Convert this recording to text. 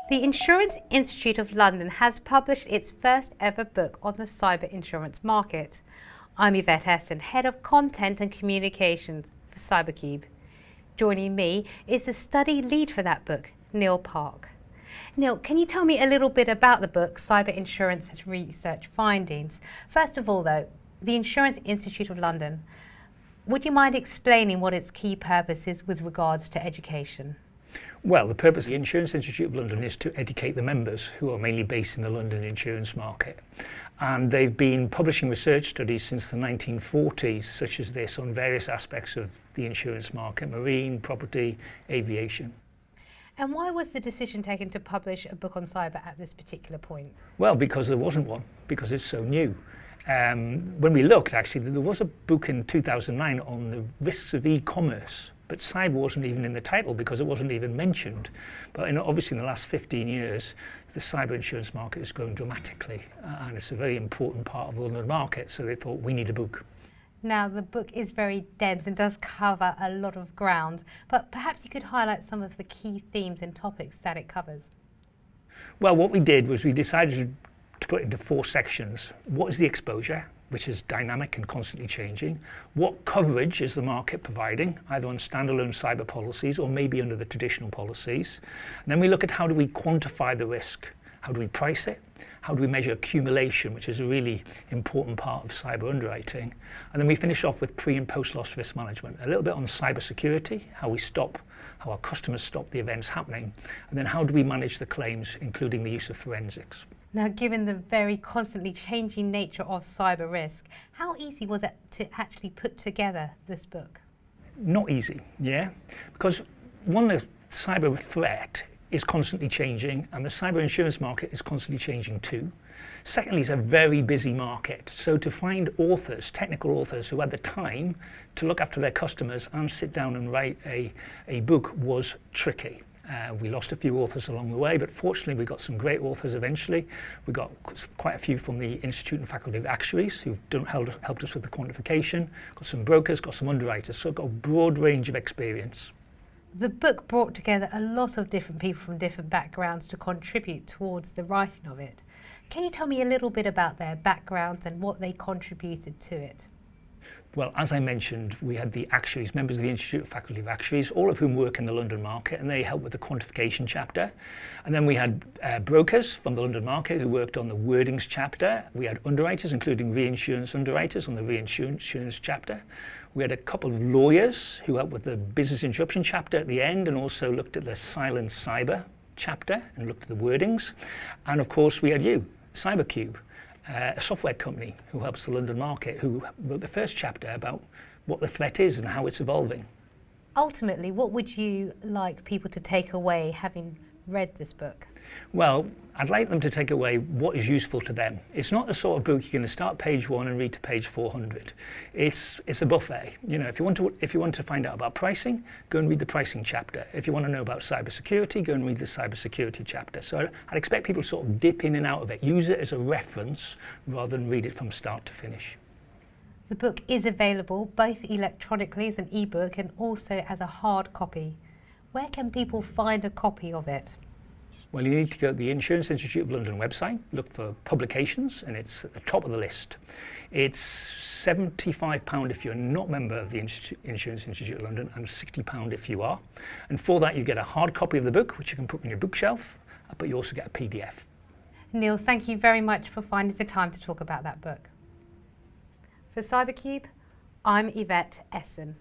The Insurance Institute of London has published its first ever book on the cyber insurance market. I'm Yvette Essen, Head of Content and Communications for CyberCube. Joining me is the study lead for that book, Neil Park. Neil, can you tell me a little bit about the book, Cyber Insurance Research Findings? First of all though, the Insurance Institute of London, would you mind explaining what its key purpose is with regards to education? Well, the purpose of the Insurance Institute of London is to educate the members, who are mainly based in the London insurance market. And they've been publishing research studies since the 1940s, such as this, on various aspects of the insurance market: marine, property, aviation. And why was the decision taken to publish a book on cyber at this particular point? Well, because there wasn't one, because it's so new. When we looked, actually, there was a book in 2009 on the risks of e-commerce, but cyber wasn't even in the title because it wasn't even mentioned. But obviously in the last 15 years, the cyber insurance market has grown dramatically, and it's a very important part of the London market, so they thought we need a book. Now, the book is very dense and does cover a lot of ground, but perhaps you could highlight some of the key themes and topics that it covers. Well, what we did was we decided to put it into 4 sections. What is the exposure, which is dynamic and constantly changing? What coverage is the market providing, either on standalone cyber policies or maybe under the traditional policies? And then we look at how do we quantify the risk? How do we price it? How do we measure accumulation, which is a really important part of cyber underwriting? And then we finish off with pre- and post-loss risk management, a little bit on cyber security, how our customers stop the events happening, and then how do we manage the claims, including the use of forensics. Now, given the very constantly changing nature of cyber risk, how easy was it to actually put together this book? Not easy, yeah, because one, the cyber threat is constantly changing, and the cyber insurance market is constantly changing too. Secondly, it's a very busy market, so to find authors, technical authors, who had the time to look after their customers and sit down and write a book was tricky. We lost a few authors along the way, but fortunately we got some great authors eventually. We got quite a few from the Institute and Faculty of Actuaries who've helped us with the quantification, got some brokers, got some underwriters, so got a broad range of experience. The book brought together a lot of different people from different backgrounds to contribute towards the writing of it. Can you tell me a little bit about their backgrounds and what they contributed to it? Well, as I mentioned, we had the actuaries, members of the Institute of Faculty of Actuaries, all of whom work in the London market, and they helped with the quantification chapter. And then we had brokers from the London market who worked on the wordings chapter. We had underwriters, including reinsurance underwriters, on the reinsurance chapter. We had a couple of lawyers who helped with the business interruption chapter at the end, and also looked at the silent cyber chapter and looked at the wordings. And of course, we had you, CyberCube, a software company who helps the London market, who wrote the first chapter about what the threat is and how it's evolving. Ultimately, what would you like people to take away having read this book? Well, I'd like them to take away what is useful to them. It's not the sort of book you're going to start page 1 and read to page 400. It's a buffet. You know, if you want to find out about pricing, go and read the pricing chapter. If you want to know about cybersecurity, go and read the cybersecurity chapter. So I'd expect people to sort of dip in and out of it, use it as a reference rather than read it from start to finish. The book is available both electronically as an ebook and also as a hard copy. Where can people find a copy of it? Well, you need to go to the Insurance Institute of London website, look for publications, and it's at the top of the list. It's £75 if you're not a member of the Insurance Institute of London, and £60 if you are. And for that, you get a hard copy of the book, which you can put on your bookshelf, but you also get a PDF. Neil, thank you very much for finding the time to talk about that book. For CyberCube, I'm Yvette Essen.